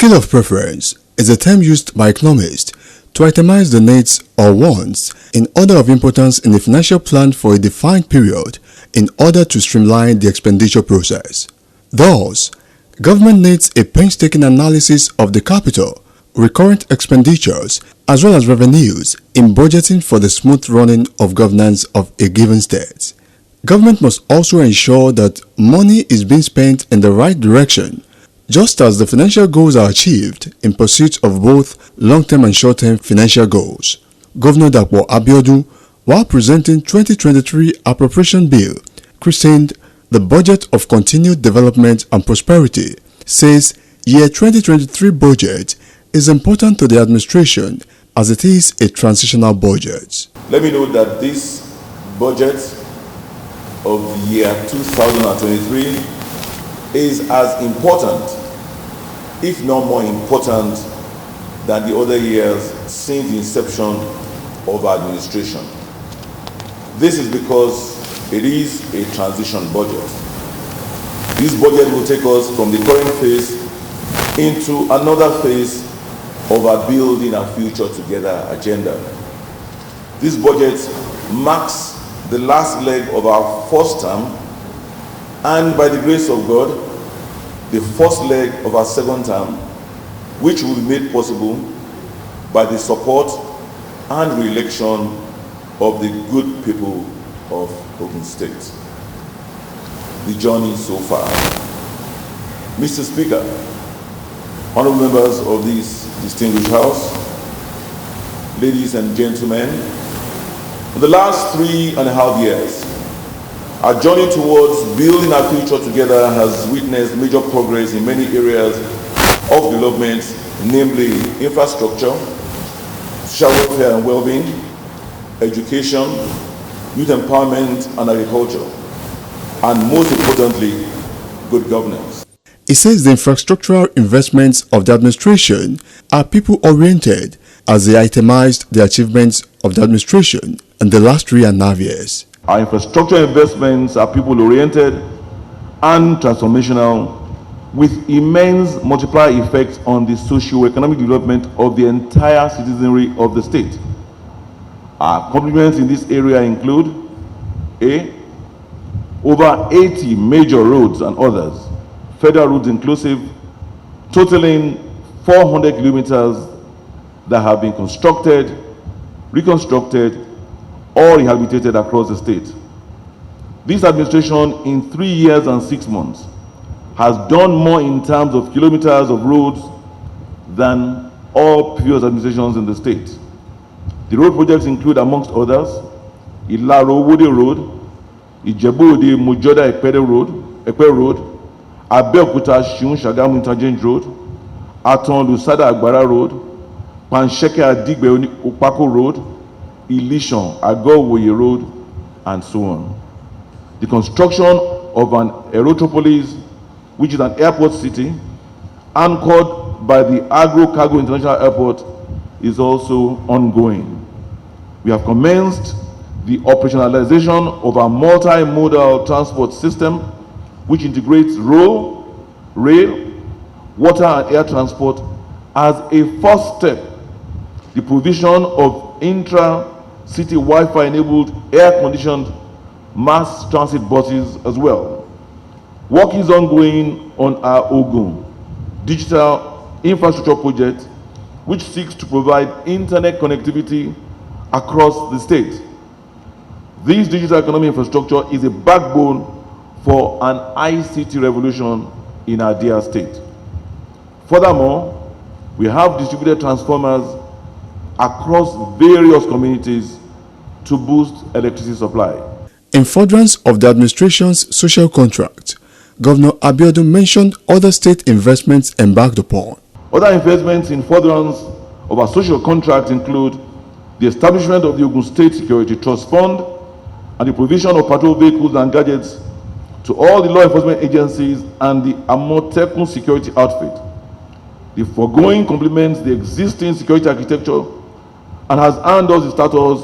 Scale of preference is a term used by economists to itemize the needs or wants in order of importance in a financial plan for a defined period in order to streamline the expenditure process. Thus, government needs a painstaking analysis of the capital, recurrent expenditures, as well as revenues in budgeting for the smooth running of governance of a given state. Government must also ensure that money is being spent in the right direction, just as the financial goals are achieved in pursuit of both long-term and short-term financial goals. Governor Dapo Abiodun, while presenting 2023 Appropriation Bill, christened the Budget of Continued Development and Prosperity, says year 2023 budget is important to the administration as it is a transitional budget. Let me note that this budget of the year 2023 is as important, if not more important, than the other years since the inception of our administration. This is because it is a transition budget. This budget will take us from the current phase into another phase of our Building Our Future Together agenda. This budget marks the last leg of our first term, and by the grace of God, the first leg of our second term, which will be made possible by the support and re-election of the good people of Ogun State. The journey so far. Mr. Speaker, honorable members of this distinguished House, ladies and gentlemen, in the last 3.5 years, our journey towards building our future together has witnessed major progress in many areas of development, namely infrastructure, social welfare and well-being, education, youth empowerment and agriculture, and most importantly, good governance. It says the infrastructural investments of the administration are people-oriented as they itemized the achievements of the administration in the last 3.5 years. Our infrastructure investments are people-oriented and transformational, with immense multiplier effects on the socio-economic development of the entire citizenry of the state. Our accomplishments in this area include A, over 80 major roads and others, federal roads inclusive, totaling 400 kilometers that have been constructed, reconstructed, or rehabilitated across the state. This administration in 3 years and 6 months has done more in terms of kilometers of roads than all previous administrations in the state. The road projects include, amongst others, Ilaro-Wode Road, Ijebu-Ode Mujoda Ekpe Road, Abeokuta-Shiun-Shagamu Interchange Road, Aton-Lusada Agbara Road, Pansheke Adigbe Opako Road, Ilishan Agowoye Road, and so on. The construction of an Aprropriation, which is an airport city, anchored by the Agro-Cargo International Airport, is also ongoing. We have commenced the operationalization of a multimodal transport system which integrates rail, water and air transport as a first step. The provision of intra-city Wi-Fi enabled air-conditioned mass transit buses as well. Work is ongoing on our Ogun digital infrastructure project, which seeks to provide internet connectivity across the state. This digital economy infrastructure is a backbone for an ICT revolution in our dear state. Furthermore, we have distributed transformers across various communities to boost electricity supply. In furtherance of the administration's social contract, Governor Abiodun mentioned other state investments embarked upon. Other investments in furtherance of our social contract include the establishment of the Ogun State Security Trust Fund and the provision of patrol vehicles and gadgets to all the law enforcement agencies and the Amotekun security outfit. The foregoing complements the existing security architecture and has earned us the status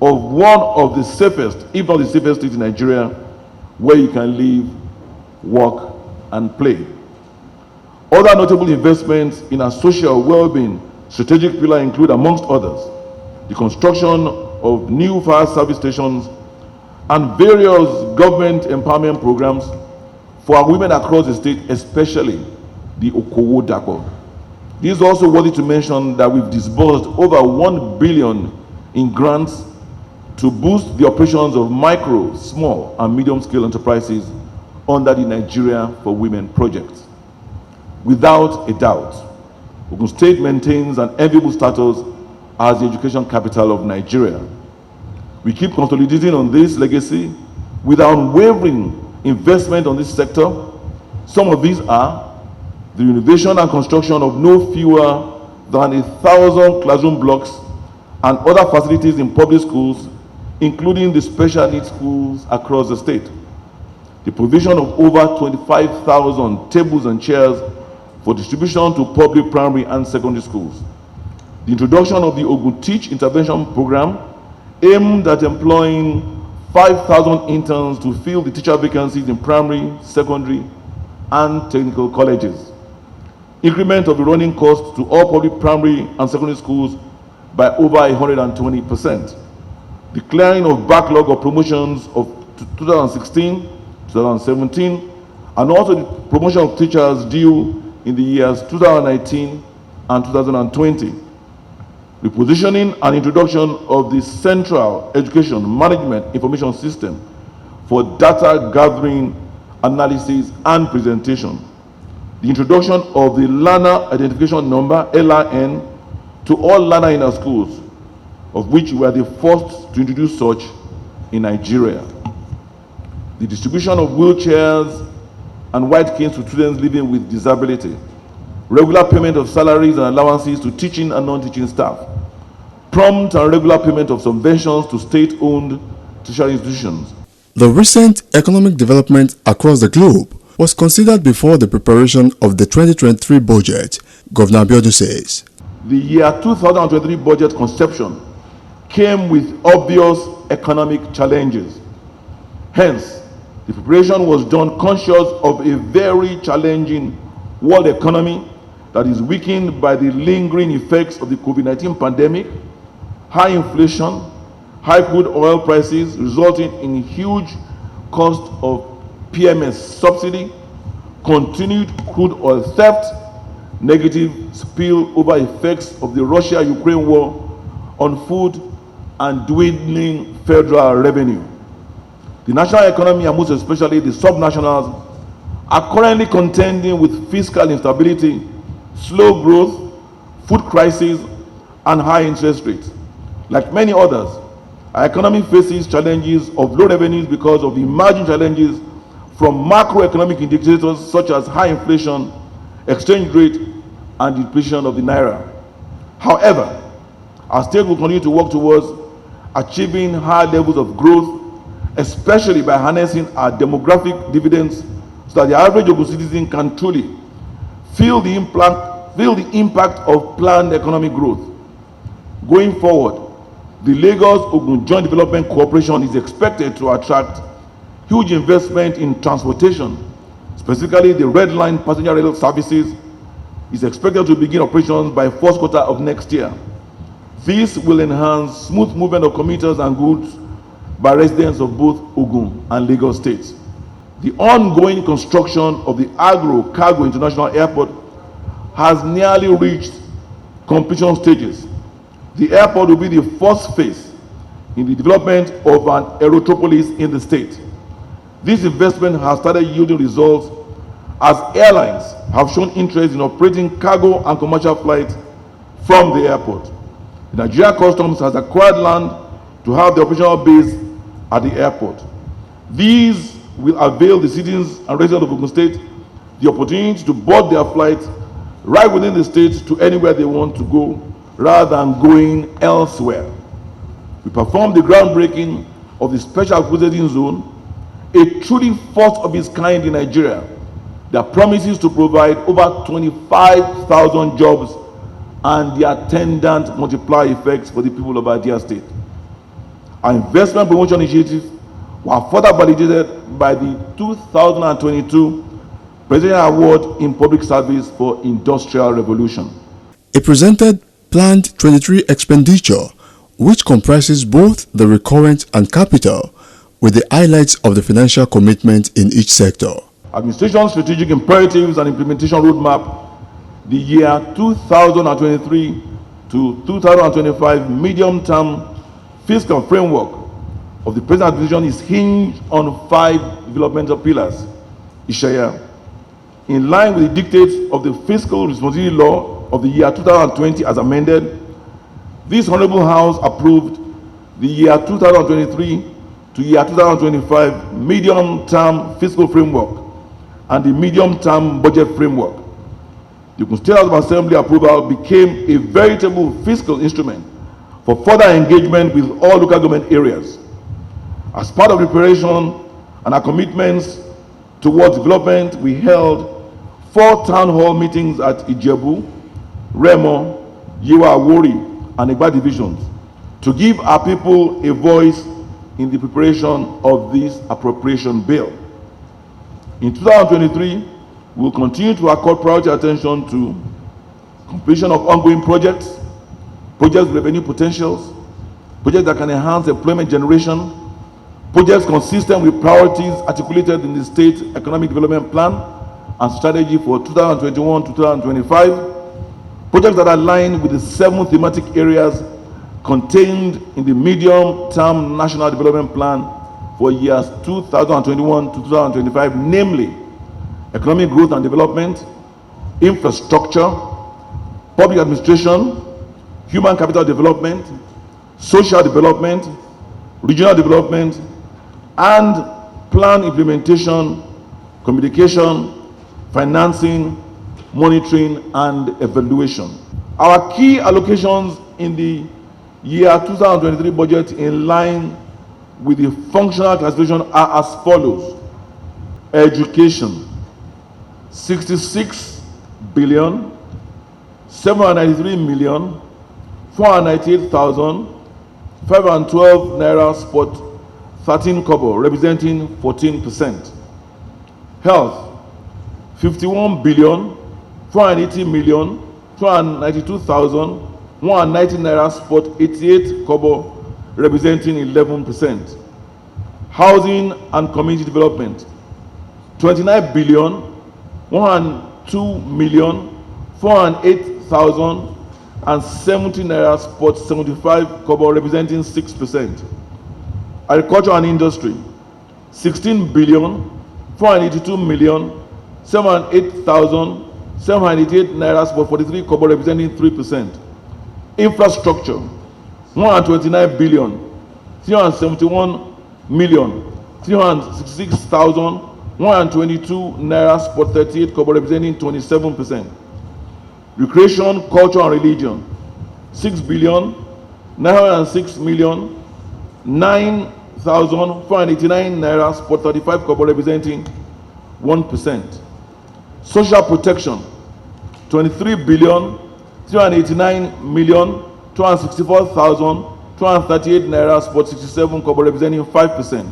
of one of the safest, if not the safest state in Nigeria, where you can live, work, and play. Other notable investments in our social well-being strategic pillar include, amongst others, the construction of new fire service stations and various government empowerment programs for our women across the state, especially the Okowo Dako. It is also worthy to mention that we've disbursed over 1 billion in grants to boost the operations of micro, small, and medium-scale enterprises under the Nigeria for Women project. Without a doubt, Ogun State maintains an enviable status as the education capital of Nigeria. We keep consolidating on this legacy with our unwavering investment on this sector. Some of these are the renovation and construction of no fewer than 1,000 classroom blocks and other facilities in public schools, including the special needs schools across the state. The provision of over 25,000 tables and chairs for distribution to public primary and secondary schools. The introduction of the Ogun Teach Intervention Program aimed at employing 5,000 interns to fill the teacher vacancies in primary, secondary, and technical colleges. Increment of the running costs to all public primary and secondary schools by over 120%. The clearing of backlog of promotions of 2016, 2017, and also the promotion of teachers due in the years 2019 and 2020. Repositioning and introduction of the Central Education Management Information System for data gathering, analysis, and presentation. The introduction of the Learner Identification Number, LIN, to all learners in our schools, of which we are the first to introduce such in Nigeria. The distribution of wheelchairs and white canes to students living with disability. Regular payment of salaries and allowances to teaching and non-teaching staff. Prompt and regular payment of subventions to state-owned tertiary institutions. The recent economic development across the globe was considered before the preparation of the 2023 budget, Governor Abiodun says. The year 2023 budget conception came with obvious economic challenges. Hence, the preparation was done conscious of a very challenging world economy that is weakened by the lingering effects of the COVID-19 pandemic, high inflation, high crude oil prices resulting in huge cost of PMS subsidy, continued crude oil theft, negative spillover effects of the Russia-Ukraine war on food, and dwindling federal revenue. The national economy, and most especially the subnationals, are currently contending with fiscal instability, slow growth, food crisis, and high interest rates. Like many others, our economy faces challenges of low revenues because of the emerging challenges from macroeconomic indicators such as high inflation, exchange rate, and depletion of the naira. However, our state will continue to work towards achieving high levels of growth, especially by harnessing our demographic dividends so that the average Ogun citizen can truly feel the impact of planned economic growth. Going forward, the Lagos-Ogun Joint Development Cooperation is expected to attract huge investment in transportation, specifically the Red Line passenger rail services is expected to begin operations by first quarter of next year. This will enhance smooth movement of commuters and goods by residents of both Ogun and Lagos states. The ongoing construction of the Agro Cargo International Airport has nearly reached completion stages. The airport will be the first phase in the development of an aerotropolis in the state. This investment has started yielding results as airlines have shown interest in operating cargo and commercial flights from the airport. The Nigeria Customs has acquired land to have the operational base at the airport. These will avail the citizens and residents of Ogun State the opportunity to board their flights right within the state to anywhere they want to go rather than going elsewhere. We performed the groundbreaking of the Special Processing Zone, a truly first of its kind in Nigeria that promises to provide over 25,000 jobs and the attendant multiplier effects for the people of our dear state. Our investment promotion initiatives were further validated by the 2022 Presidential Award in Public Service for Industrial Revolution. It presented planned 23 expenditure, which comprises both the recurrent and capital, with the highlights of the financial commitment in each sector. Administration Strategic Imperatives and Implementation Roadmap, the year 2023 to 2025 medium-term fiscal framework of the present administration is hinged on 5 developmental pillars. Ishaya, in line with the dictates of the Fiscal Responsibility Law of the year 2020 as amended, this Honorable House approved the year 2023 to year 2025 medium-term fiscal framework and the medium-term budget framework. The Ogun State House of Assembly approval became a veritable fiscal instrument for further engagement with all local government areas. As part of preparation and our commitments towards development, we held 4 town hall meetings at Ijebu, Remo, Yewa Awori, and Egba divisions to give our people a voice in the preparation of this appropriation bill. In 2023, we will continue to accord priority attention to completion of ongoing projects, projects with revenue potentials, projects that can enhance employment generation, projects consistent with priorities articulated in the State Economic Development Plan and Strategy for 2021 to 2025, projects that align with the 7 thematic areas contained in the medium-term National Development Plan for years 2021 to 2025, namely economic growth and development, infrastructure, public administration, human capital development, social development, regional development, and plan implementation, communication, financing, monitoring, and evaluation. Our key allocations in the year 2023 budget in line with the functional classification are as follows. Education, 66 billion 793 million 498,512 naira spot 13 kobo, representing 14%. Health, 51 billion 480 million 292,190 naira spot 88 kobo, representing 11%. Housing and community development, 29 billion 102 million 408,070 naira spot 75 kobo, representing 6%. Agriculture and industry, 16 billion 482 million 708,788 naira spot 43 kobo, representing 3%. Infrastructure, 129 billion 371 million 366,122 naira spot 38 kobo, representing 27%. Recreation, culture and religion, 6 billion 906 million 9,489 naira spot 35 kobo, representing 1%. Social protection, 23 billion 389 million 264,238 naira spot 67 kobo, representing 5%.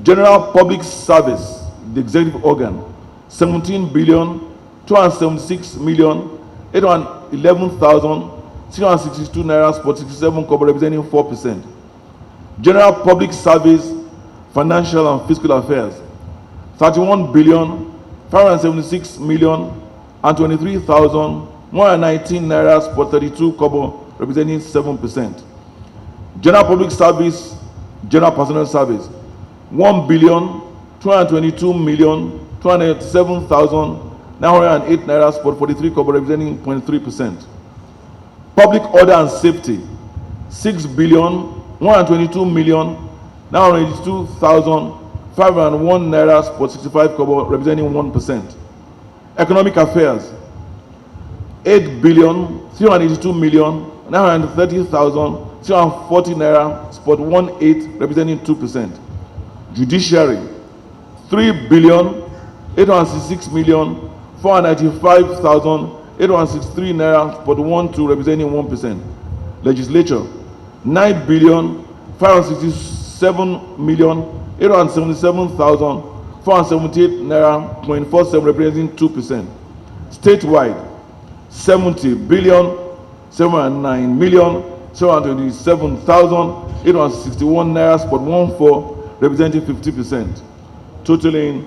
General public service, the executive organ, 17 billion 276 million 811,662 naira spot 67 kobo, representing 4%. General public service, financial and fiscal affairs, 31 billion 576 million and 23,119 naira spot 32 kobo, representing 7%. General public service, general personnel service, 1 billion 222 million 287,908 naira spot 43 kobo, representing 0.3%. Public order and safety, 6 billion 122 million 982,501 naira spot 65 kobo, representing 1%. Economic affairs, 8 billion 382 million 930,240 naira spot 18, representing 2%. Judiciary, 3 billion 866 million 495,863 naira spot 12, representing 1%. Legislature, 9 billion 567 million 877,1 478 naira 0.47, representing 2%. Statewide, 70 billion 709 million 727,861 naira 0.14, representing 50%, totaling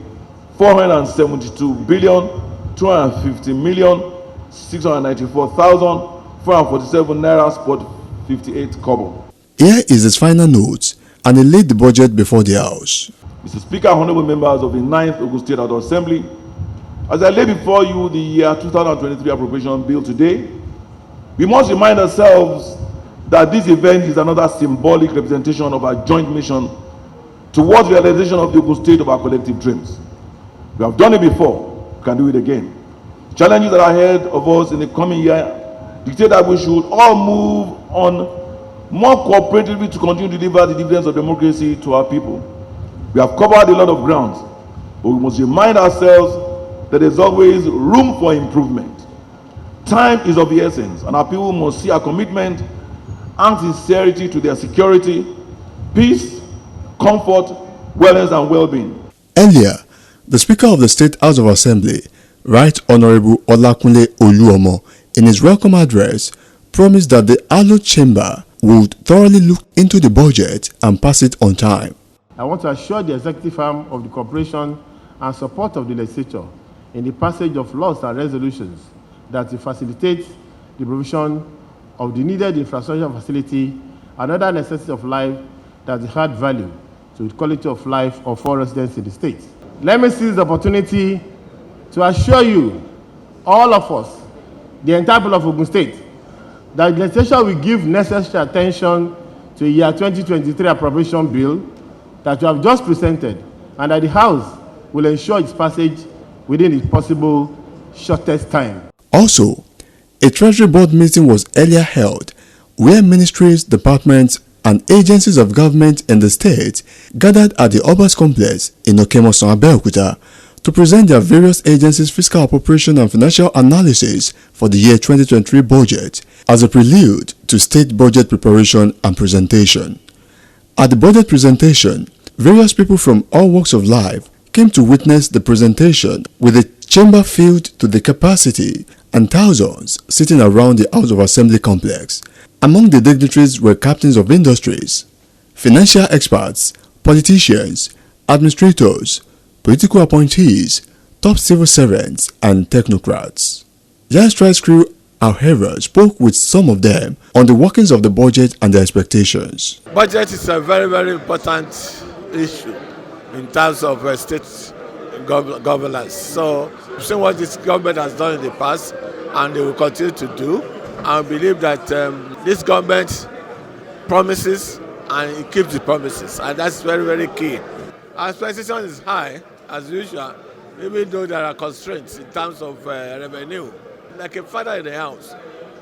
472 billion 250 million 694,447 naira 58 kobo. Here is his final note, and he laid the budget before the House. Mr. Speaker, honorable members of the 9th Ogun State House of Assembly, as I lay before you the year 2023 appropriation bill today, we must remind ourselves that this event is another symbolic representation of our joint mission towards realization of the Ogun State of our collective dreams. We have done it before, we can do it again. Challenges that are ahead of us in the coming year dictate that we should all move on more cooperatively to continue to deliver the dividends of democracy to our people. We have covered a lot of ground, but we must remind ourselves that there's always room for improvement. Time is of the essence, and our people must see our commitment and sincerity to their security, peace, comfort, wellness, and well-being. Earlier, the Speaker of the State House of Assembly, Right Honorable Olakunle Oluomo, in his welcome address, promised that the hallowed chamber would thoroughly look into the budget and pass it on time. I want to assure the executive arm of the corporation and support of the legislature in the passage of laws and resolutions that will facilitate the provision of the needed infrastructure facility and other necessities of life that add value to the quality of life of all residents in the state. Let me seize the opportunity to assure you, all of us, the entire people of Ogun State, that the legislature will give necessary attention to the year 2023 appropriation bill that you have just presented, and that the House will ensure its passage within the possible shortest time. Also, a Treasury Board meeting was earlier held where ministries, departments, and agencies of government in the state gathered at the Obas Complex in Okemosan, Abeokuta to present their various agencies' fiscal appropriation and financial analysis for the year 2023 budget as a prelude to state budget preparation and presentation. At the budget presentation, various people from all walks of life came to witness the presentation, with the chamber filled to the capacity and thousands sitting around the House of Assembly complex. Among the dignitaries were captains of industries, financial experts, politicians, administrators, political appointees, top civil servants, and technocrats. Young Strikes Crew, however, spoke with some of them on the workings of the budget and their expectations. Budget is a very, very important issue in terms of state governance. So, we've seen what this government has done in the past, and they will continue to do. I believe that this government promises and it keeps the promises, and that's very, very key. Our expectation is high, as usual, even though there are constraints in terms of revenue. Like a father in the house,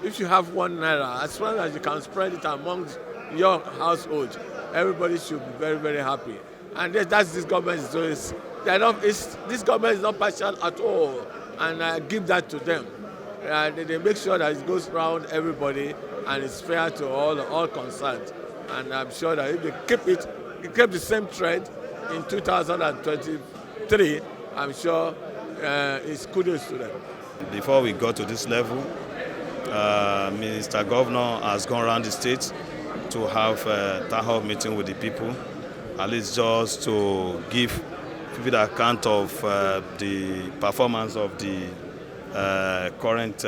if you have 1 naira, as long as you can spread it among your household, everybody should be very, very happy. And that's this government is doing. This government is not partial at all, and I give that to them. They make sure that it goes around everybody and it's fair to all concerned. And I'm sure that if they keep the same trend in 2023, I'm sure it's kudos to them. Before we got to this level, Mr. Governor has gone around the state to have a town hall meeting with the people, at least just to give people the account of the performance of the current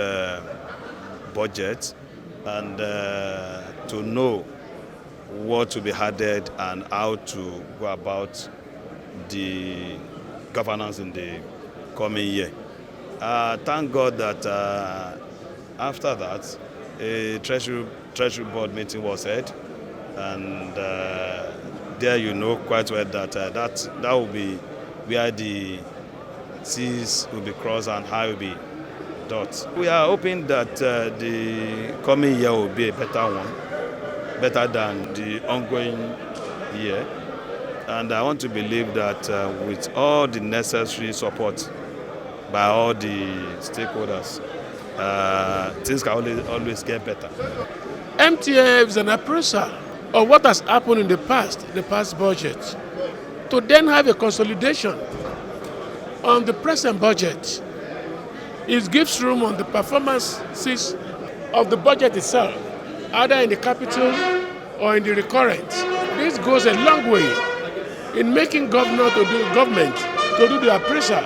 budget, and to know what to be added and how to go about the governance in the coming year. Thank God that after that, a Treasury Board meeting was held, and there you know quite well that that will be where the C's will be crossed and I will be dot. We are hoping that the coming year will be a better one, better than the ongoing year. And I want to believe that with all the necessary support by all the stakeholders, things can always get better. MTF is an appraisal of what has happened in the past budget, to then have a consolidation on the present budget, it gives room on the performances of the budget itself, either in the capital or in the recurrent. This goes a long way in making government to do the appraisal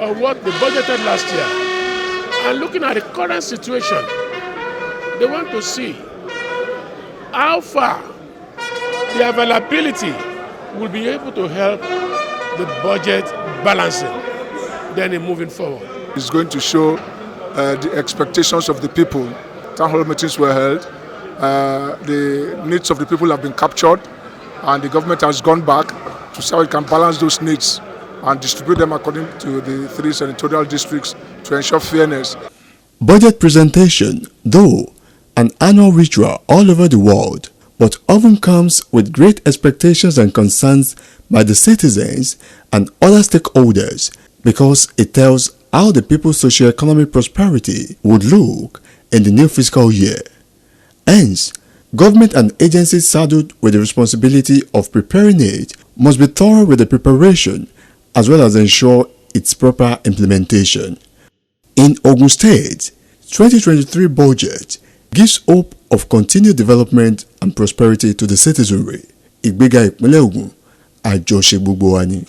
of what they budgeted last year. And looking at the current situation, they want to see how far the availability will be able to help the budget balancing, then in moving forward. It's going to show the expectations of the people. Town hall meetings were held, the needs of the people have been captured, and the government has gone back to see how it can balance those needs and distribute them according to the 3 senatorial districts to ensure fairness. Budget presentation, though an annual ritual all over the world, but often comes with great expectations and concerns by the citizens and other stakeholders because it tells how the people's socio-economic prosperity would look in the new fiscal year. Hence, government and agencies saddled with the responsibility of preparing it must be thorough with the preparation as well as ensure its proper implementation. In Ogun State, 2023 budget gives hope of continued development and prosperity to the citizenry. Ìgbéga ìpínlẹ̀ Ògùn, àjọṣe gbogbo wa ni.